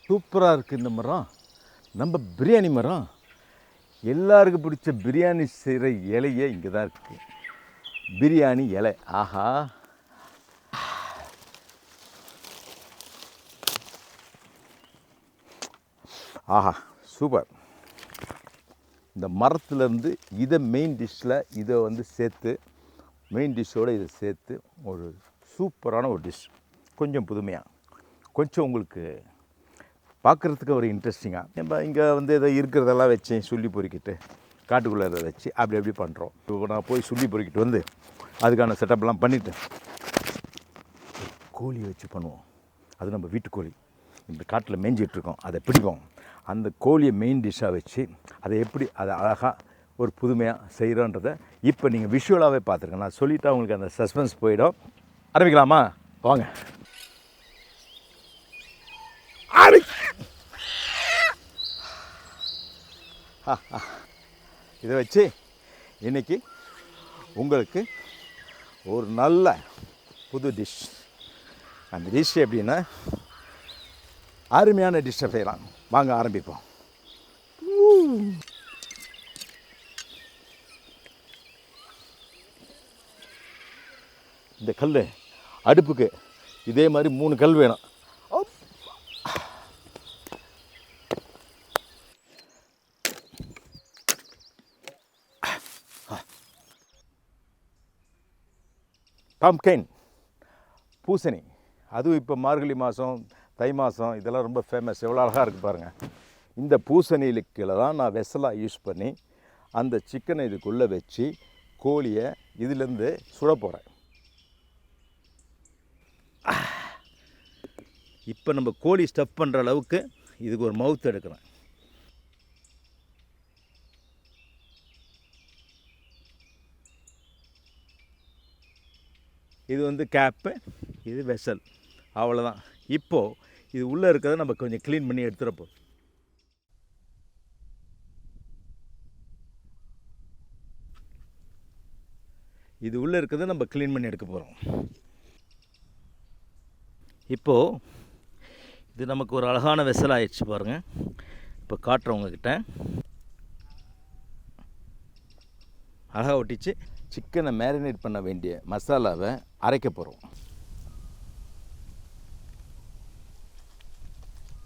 சூப்பராக இருக்குது இந்த மரம். நம்ம பிரியாணி மரம். எல்லாருக்கும் பிடிச்ச பிரியாணி செய்கிற இலையே இங்கே தான் இருக்குது. பிரியாணி இலை. ஆஹா, ஆஹா, சூப்பர். இந்த மரத்துலேருந்து இதை மெயின் டிஷ்ஷில் இதை வந்து சேர்த்து, மெயின் டிஷ்ஷோடு இதை சேர்த்து ஒரு சூப்பரான ஒரு டிஷ். கொஞ்சம் புதுமையாக, கொஞ்சம் உங்களுக்கு பார்க்குறதுக்கு ஒரு இன்ட்ரெஸ்டிங்காக. நம்ம இங்கே வந்து இதை இருக்கிறதெல்லாம் வச்சு சுள்ளி பொறுக்கிட்டு காட்டுக்குள்ளே இதை வச்சு அப்படி பண்ணுறோம். இப்போ நான் போய் சுள்ளி பொறுக்கிட்டு வந்து அதுக்கான செட்டப்லாம் பண்ணிவிட்டு கோழியை வச்சு பண்ணுவோம். அது நம்ம வீட்டு கோழி இந்த காட்டில் மேய்ஞ்சிட்ருக்கோம், அதை பிடிப்போம். அந்த கோழியை மெயின் டிஷ்ஷாக வச்சு அதை எப்படி அதை அழகாக ஒரு புதுமையாக செய்கிறோன்றதை இப்போ நீங்கள் விஷுவலாகவே பார்த்துருங்க. நான் சொல்லிவிட்டு அவங்களுக்கு அந்த சஸ்பென்ஸ் போயிடும். ஆரம்பிக்கலாமா? வாங்க. இதை வச்சு இன்றைக்கி உங்களுக்கு ஒரு நல்ல புது டிஷ். அந்த டிஷ் எப்படின்னா அருமையான டிஷ்ஷை செய்யலாம். வாங்க ஆரம்பிப்போம். இந்த கல் அடுப்புக்கு இதே மாதிரி 3 கல் வேணும். பம்ப்கின் பூசணி, அதுவும் இப்போ மார்கழி மாதம் தை மாதம் இதெல்லாம் ரொம்ப ஃபேமஸ். எவ்வளோ அழகாக இருக்குது பாருங்கள். இந்த பூசணிக்கு தான் நான் வெசலாக யூஸ் பண்ணி அந்த சிக்கனை இதுக்குள்ளே வச்சு கோழியை இதுலேருந்து சுட போகிறேன். இப்போ நம்ம கோழி ஸ்டஃப் பண்ணுற அளவுக்கு இதுக்கு ஒரு மவுத் எடுக்கிறேன். இது வந்து கேப்பு, இது வெசல், அவ்வளோதான். இப்போது இது உள்ளே இருக்கிறத நம்ம கொஞ்சம் க்ளீன் பண்ணி எடுத்துகிறப்போ இது உள்ளே இருக்கிறத நம்ம க்ளீன் பண்ணி எடுக்க போகிறோம். இப்போது இது நமக்கு ஒரு அழகான வெசல் ஆயிடுச்சு பாருங்கள். இப்போ காட்டுறவங்கக்கிட்ட அழகாக ஒட்டிச்சு சிக்கனை மேரினேட் பண்ண வேண்டிய மசாலாவை அரைக்க போகிறோம்.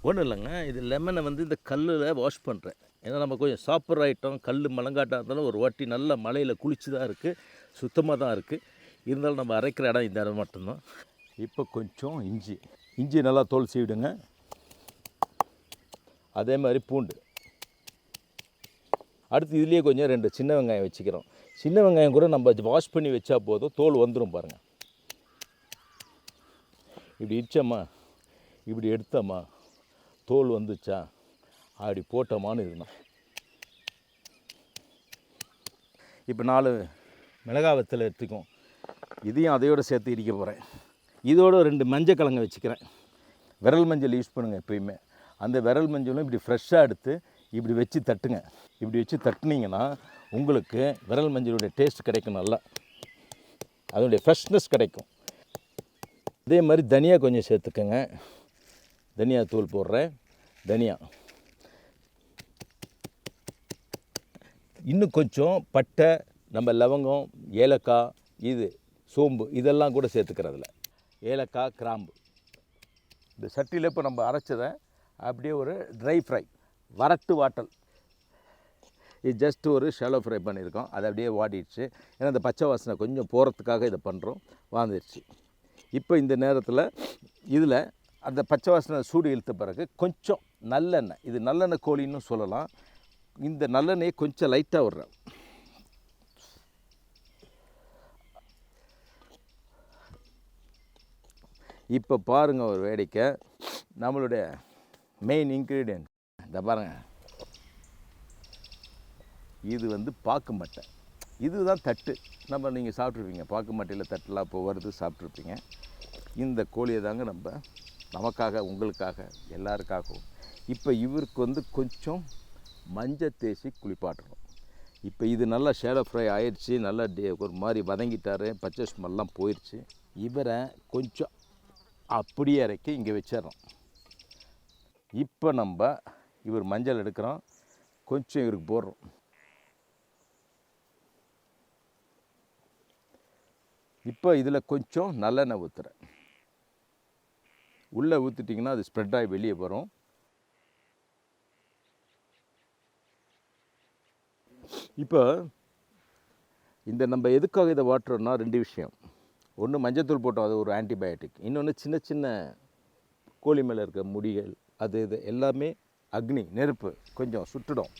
ஒன்றும் இல்லைங்க, இது லெமனை வந்து இந்த கல்லில் வாஷ் பண்ணுறேன். ஏன்னா நம்ம கொஞ்சம் சாப்பிட்ற ஐட்டம் கல் மலங்காட்டாக இருந்தாலும் ஒரு வாட்டி நல்ல மலையில் குளிச்சு தான் இருக்குது, சுத்தமாக தான் இருக்குது. இருந்தாலும் நம்ம அரைக்கிற இடம் இந்த இடம் மட்டும்தான். இப்போ கொஞ்சம் இஞ்சி நல்லா தோல் சீவிடுங்க. அதே மாதிரி பூண்டு. அடுத்து இதுலேயே கொஞ்சம் 2 சின்ன வெங்காயம் வச்சுக்கிறோம். சின்ன வெங்காயம் கூட நம்ம வாஷ் பண்ணி வச்சா போதும், தோல் வந்துடும் பாருங்கள். இப்படி இடிச்சோம்மா, இப்படி எடுத்தோம்மா, தோல் வந்துச்சா, அப்படி போட்டோமான்னு இருக்கணும். இப்போ 4 மிளகாய் வத்தலை எடுத்துக்கும். இதையும் அதையோடு சேர்த்து இடிக்க போகிறேன். இதோட 2 மஞ்சள் கிழங்கு வச்சுக்கிறேன். விரல் மஞ்சள் யூஸ் பண்ணுங்கள் எப்பயுமே. அந்த விரல் மஞ்சளும் இப்படி ஃப்ரெஷ்ஷாக எடுத்து இப்படி வச்சு தட்டுங்க. இப்படி வச்சு தட்டுனீங்கன்னா உங்களுக்கு விரல் மஞ்சளுடைய டேஸ்ட் கிடைக்கும், நல்லா அதனுடைய ஃப்ரெஷ்னஸ் கிடைக்கும். அதே மாதிரி தனியா கொஞ்சம் சேர்த்துக்கோங்க. தனியா தூள் போடுறேன். தனியா இன்னும் கொஞ்சம் பட்டை, நம்ம லவங்கம், ஏலக்காய், இது சோம்பு இதெல்லாம் கூட சேர்த்துக்கிறதுல ஏலக்காய், கிராம்பு. இந்த சட்டியில் இப்போ நம்ம அரைச்சதை அப்படியே ஒரு ட்ரை ஃப்ரை, வரட்டு வாட்டல், இது ஜஸ்ட் ஒரு ஷாலோ ஃப்ரை பண்ணியிருக்கோம். அது அப்படியே வாடிடுச்சு. ஏன்னா இந்த பச்சை வாசனை கொஞ்சம் போகிறதுக்காக இதை பண்ணுறோம். வாழ்ந்துடுச்சு. இப்போ இந்த நேரத்தில் இதில் அந்த பச்சை வாசனை சூடு இழுத்த பிறகு கொஞ்சம் நல்லெண்ணெய், இது நல்லெண்ணெய் கோழின்னு சொல்லலாம். இந்த நல்லெண்ணெயை கொஞ்சம் லைட்டாக விடுறேன். இப்போ பாருங்கள் ஒரு வேடிக்கை, நம்மளுடைய மெயின் இன்க்ரீடியன்ட் இந்த பாருங்கள். இது வந்து பாக்கு மட்டை. இதுதான் தட்டு. நம்ம நீங்கள் சாப்பிட்ருப்பீங்க, பாக்கு மட்டையில் தட்டெலாம் இப்போ வருது, சாப்பிட்ருப்பீங்க. இந்த கோழியை தாங்க நம்ம நமக்காக, உங்களுக்காக, எல்லாருக்காகவும் இப்போ இவருக்கு வந்து கொஞ்சம் மஞ்சள் தேய்ச்சி குளிப்பாட்டுறோம். இப்போ இது நல்லா ஷேலோ ஃப்ரை ஆயிடுச்சு. நல்லா ஒரு மாதிரி வதங்கிட்டார், பச்சை ஸ்மெல்லாம் போயிடுச்சு. இவரை கொஞ்சம் அப்படியே இறக்கி இங்கே வச்சிடறோம். இப்போ நம்ம இவர் மஞ்சள் எடுக்கிறோம், கொஞ்சம் இவருக்கு போடுறோம். இப்போ இதில் கொஞ்சம் நல்லெண்ணெய் ஊற்றுறேன். உள்ளே ஊற்றிட்டிங்கன்னா அது ஸ்ப்ரெட் ஆகி வெளியே வரும். இப்போ இந்த நம்ம எதுக்காக இதை வாட்டுறோம்னா 2 விஷயம். ஒன்று மஞ்சத்தூள் போட்டோம், அது ஒரு ஆன்டிபயோட்டிக். இன்னொன்று சின்ன சின்ன கோழி மேலே இருக்க முடிகள், அது இது எல்லாமே அக்னி, நெருப்பு கொஞ்சம் சுட்டுடும்.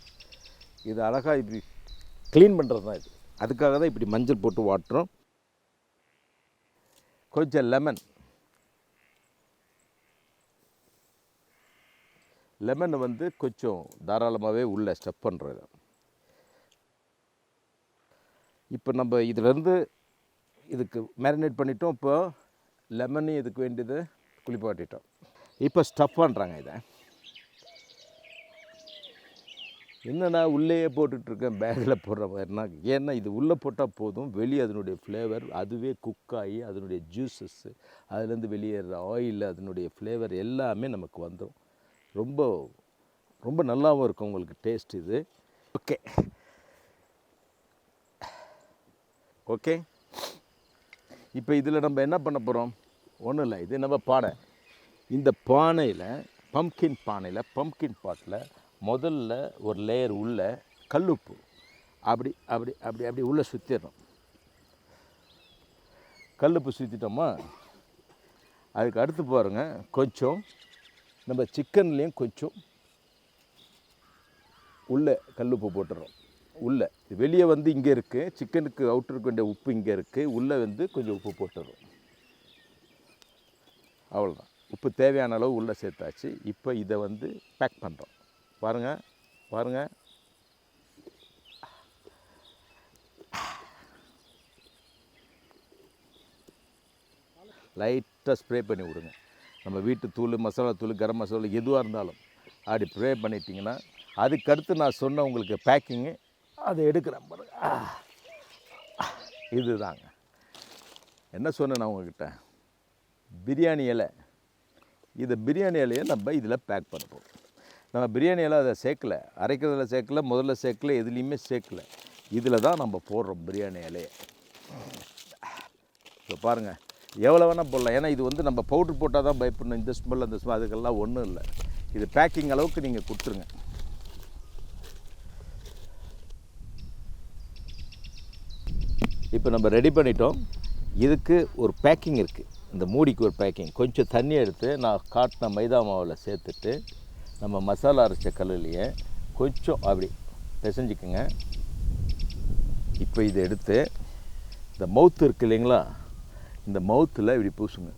இது அழகாக இப்படி க்ளீன் பண்ணுறது தான் இது. அதுக்காக தான் இப்படி மஞ்சள் போட்டு வாட்டுறோம். கொஞ்சம் லெமன் வந்து கொஞ்சம் தாராளமாகவே உள்ளே ஸ்டெப் பண்ணுறது. இப்போ நம்ம இதிலேருந்து இதுக்கு மேரினேட் பண்ணிட்டோம். இப்போ லெமனையும் இதுக்கு வேண்டியது குளிப்பாட்டிட்டோம். இப்போ ஸ்டஃப் பண்ணுறாங்க. இதை என்னென்னா உள்ளேயே போட்டுட்ருக்கேன், பேக்கில் போடுற மாதிரினா. ஏன்னா இது உள்ளே போட்டால் போதும், வெளியே அதனுடைய ஃப்ளேவர் அதுவே குக் ஆகி அதனுடைய ஜூஸஸ்ஸு, அதுலேருந்து வெளியேற ஆயில், அதனுடைய ஃப்ளேவர் எல்லாமே நமக்கு வந்துடும். ரொம்ப ரொம்ப நல்லாவும் இருக்கும் உங்களுக்கு டேஸ்ட் இது. ஓகே ஓகே இப்போ இதில் நம்ம என்ன பண்ண போகிறோம்? ஒன்றும் இல்லை, இது நம்ம பானை. இந்த பானையில், பம்ப்கின் பானையில், பம்ப்கின் பாட்டில் முதல்ல ஒரு லேயர் உள்ள கல்லுப்பு அப்படி அப்படி அப்படி அப்படி உள்ளே சுற்றிடணும். கல்லுப்பு சுற்றிட்டோமா, அதுக்கு அடுத்து பாருங்கள், கொஞ்சம் நம்ம சிக்கன்லேயும் கொஞ்சம் உள்ளே கல்லுப்பு போட்டுறோம். உள்ளே வெளியே வந்து இங்கே இருக்குது, சிக்கனுக்கு அவுட்டருக்கு வேண்டிய உப்பு இங்கே இருக்குது, உள்ளே வந்து கொஞ்சம் உப்பு போட்டுறோம். அவ்வளோதான். உப்பு தேவையான அளவு உள்ளே சேர்த்தாச்சு. இப்போ இதை வந்து பேக் பண்ணுறோம். பாருங்கள் பாருங்கள், லைட்டாக ஸ்ப்ரே பண்ணி விடுங்க. நம்ம வீட்டு தூள், மசாலா தூள், கரம் மசாலா எதுவாக இருந்தாலும் அப்படி ஸ்ப்ரே பண்ணிட்டிங்கன்னா, அதுக்கடுத்து நான் சொன்ன உங்களுக்கு பேக்கிங்கு அதை எடுக்கிறேன் பாருங்க. இது தாங்க என்ன சொன்னேன் நான் உங்கள்கிட்ட, பிரியாணி இலை. இதை பிரியாணி இலையை நம்ம இதில் பேக் பண்ணுறோம். நம்ம பிரியாணி இலை அதை சேர்க்கலை, அரைக்கிறதுல சேர்க்கலை, முதல்ல சேர்க்கலை, எதுலேயுமே சேர்க்கலை. இதில் தான் நம்ம போடுறோம் பிரியாணி இலையை. இப்போ பாருங்கள், எவ்வளோ வேணால் போடலாம். ஏன்னா இது வந்து நம்ம பவுட்ரு போட்டால் தான் பயப்படணும், இந்த ஸ்மெல் அந்த ஸ்மெல், அதுக்கெல்லாம் ஒன்றும் இல்லை. இது பேக்கிங் அளவுக்கு நீங்கள் கொடுத்துருங்க. இப்போ நம்ம ரெடி பண்ணிட்டோம். இதுக்கு ஒரு பேக்கிங் இருக்குது, இந்த மூடிக்கு ஒரு பேக்கிங். கொஞ்சம் தண்ணி எடுத்து நான் காட்டின மைதா மாவில் சேர்த்துட்டு, நம்ம மசாலா அரைச்ச கல்லுலேயே கொஞ்சம் அப்படி பிசைஞ்சிக்குங்க. இப்போ இதை எடுத்து இந்த மவுத்து இருக்குது இல்லைங்களா, இந்த மவுத்தில் இப்படி பூசுங்க.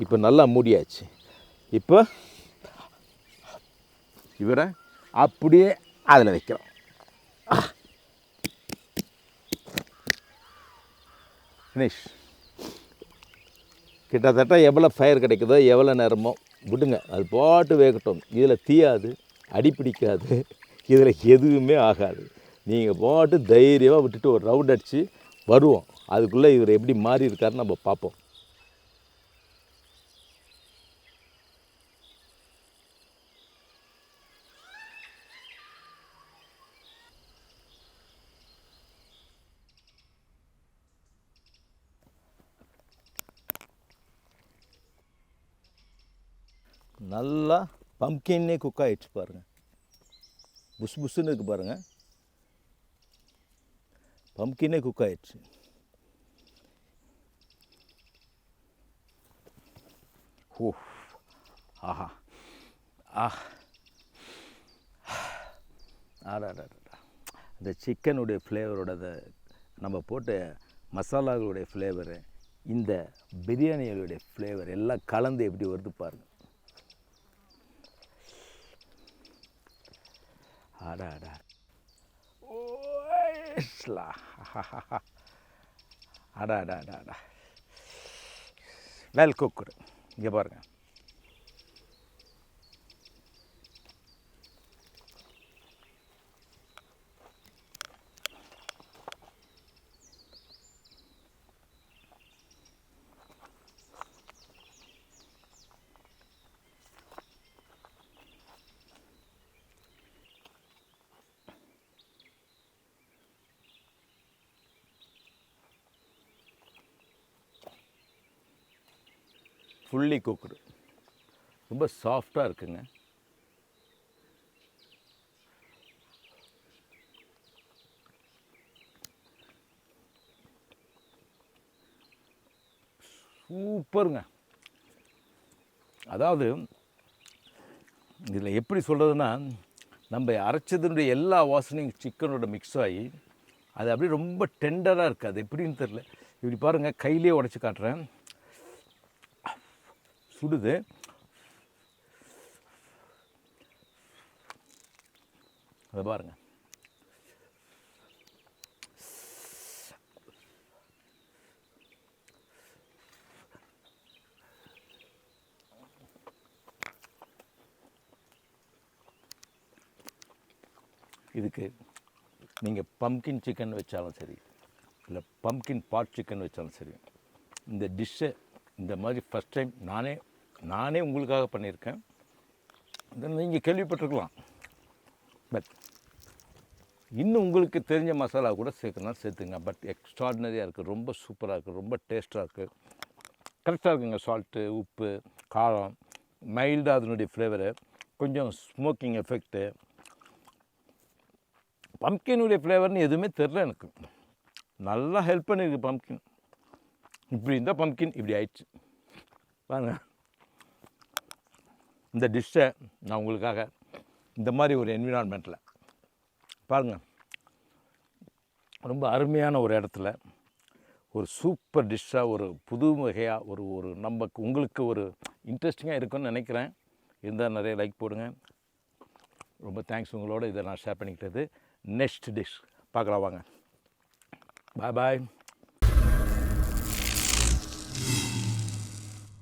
இப்போ நல்லா மூடியாச்சு. இப்போ இவரை அப்படியே அதில் வைக்கிறோம். ஃபினிஷ். கிட்டத்தட்ட எவ்வளோ ஃபயர் கிடைக்குதோ, எவ்வளோ நேரமோ விடுங்க, அது பாட்டு வேகட்டும். இதில் தீயாது, அடிப்பிடிக்காது, இதில் எதுவுமே ஆகாது. நீங்கள் பாட்டு தைரியமாக விட்டுட்டு ஒரு ரவுண்ட் அடித்து வருவோம். அதுக்குள்ளே இவர் எப்படி மாறி இருக்காருன்னு நம்ம பார்ப்போம். நல்லா பம்ப்கின்னே குக் ஆகிடுச்சு பாருங்கள். புஷ் புஷ்ஷுன்னு இருக்குது பாருங்கள், பம்ப்கின்னே குக் ஆகிடுச்சு. ஓ ஆஹா ஆடாடா, இந்த சிக்கனுடைய ஃப்ளேவரோட நம்ம போட்ட மசாலாகளுடைய ஃப்ளேவரு, இந்த பிரியாணிகளுடைய ஃப்ளேவர் எல்லாம் கலந்து எப்படி வருது பாருங்கள். ஆடாடா அடாடாடாடா, வெல் குக்குடு. இங்கே பாருங்கள், ஃபுல்லி குக்குடு, ரொம்ப சாஃப்டாக இருக்குங்க. சூப்பருங்க. அதாவது இதில் எப்படி சொல்கிறதுனா, நம்ம அரைச்சதுடைய எல்லா வாசனையும் சிக்கனோட மிக்ஸ் ஆகி அது அப்படியே ரொம்ப டெண்டராக இருக்குது. அது எப்படின்னு தெரில. இப்படி பாருங்கள், கையிலே உடச்சி காட்டுறேன். சுடுது. அதை பாருங்கள். இதுக்கு நீங்கள் பம்கின் சிக்கன் வச்சாலும் சரி, இல்லை பம்கின் பாட் சிக்கன் வச்சாலும் சரி, இந்த டிஷ்ஷை இந்த மாதிரி ஃபஸ்ட் டைம் நானே உங்களுக்காக பண்ணியிருக்கேன். இதை நீங்கள் கேள்விப்பட்டிருக்கலாம். பட் இன்னும் உங்களுக்கு தெரிஞ்ச மசாலா கூட சேர்க்கணும், சேர்த்துங்க. பட் எக்ஸ்ட்ராடினரியாக இருக்குது, ரொம்ப சூப்பராக இருக்குது, ரொம்ப டேஸ்ட்டாக இருக்குது, கரெக்டாக இருக்குங்க. சால்ட்டு, உப்பு, காரம், மைல்டாக அதனுடைய ஃப்ளேவரு, கொஞ்சம் ஸ்மோக்கிங் எஃபெக்ட்டு, பம்கினுடைய ஃப்ளேவர்னு எதுவுமே தெரில எனக்கு. நல்லா ஹெல்ப் பண்ணியிருக்கு பம்கின். இப்படி இருந்தால் பம்கின் இப்படி ஆயிடுச்சு பாருங்க. இந்த டிஷ்ஷை நான் உங்களுக்காக இந்த மாதிரி ஒரு என்விரான்மெண்ட்டில் பாருங்கள், ரொம்ப அருமையான ஒரு இடத்துல ஒரு சூப்பர் டிஷ்ஷாக, ஒரு புது வகையாக, ஒரு உங்களுக்கு ஒரு இன்ட்ரெஸ்டிங்காக இருக்குன்னு நினைக்கிறேன். இருந்தால் நிறைய லைக் போடுங்க. ரொம்ப தேங்க்ஸ். உங்களோட இதை நான் ஷேர் பண்ணிக்கிட்டது. நெக்ஸ்ட் டிஷ் பார்க்கலாம் வாங்க. பாய் பாய்.